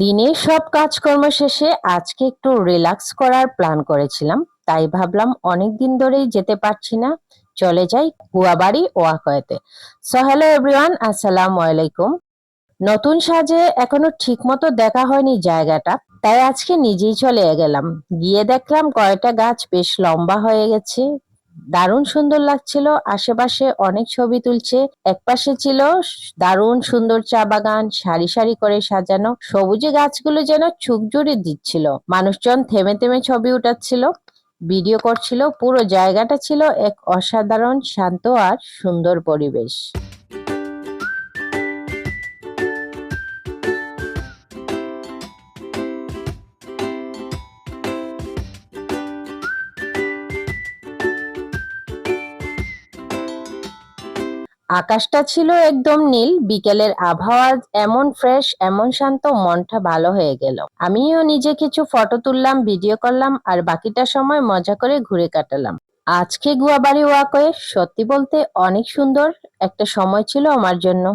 দিনের সব কাজকর্ম শেষে আজকে একটু রিল্যাক্স করার প্ল্যান করেছিলাম। তাই ভাবলাম অনেকদিন ধরেই যেতে পারছি না, চলে যাই গুয়াবাড়ি ওয়াকওয়েতে। সো হ্যালো এভরিওয়ান, আসসালামু আলাইকুম। নতুন সাজে এখনো ঠিকমতো দেখা হয়নি জায়গাটা, তাই আজকে নিজেই চলে গেলাম। গিয়ে দেখলাম কয়টা গাছ বেশ লম্বা হয়ে গেছে, দারুণ সুন্দর লাগছিল। আশেপাশে অনেক ছবি তুলছে। একপাশে ছিল দারুণ সুন্দর চা বাগান, সারি সারি করে সাজানো, সবুজে গাছগুলো যেন চোখ জুড়ে দিচ্ছিল। মানুষজন থেমে থেমে ছবি উঠাচ্ছিল, ভিডিও করছিল। পুরো জায়গাটা ছিল এক অসাধারণ শান্ত আর সুন্দর পরিবেশ। আকাশটা ছিল একদম নীল, বিকেলের আবহাওয়া এমন ফ্রেশ, এমন শান্ত, মনটা ভালো হয়ে গেল। আমিও নিজে কিছু ফটো তুললাম, ভিডিও করলাম, আর বাকিটা সময় মজা করে ঘুরে কাটালাম। আজকে গুয়াবাড়ি ওয়াকওয়ে সত্যি বলতে অনেক সুন্দর একটা সময় ছিল আমার জন্য।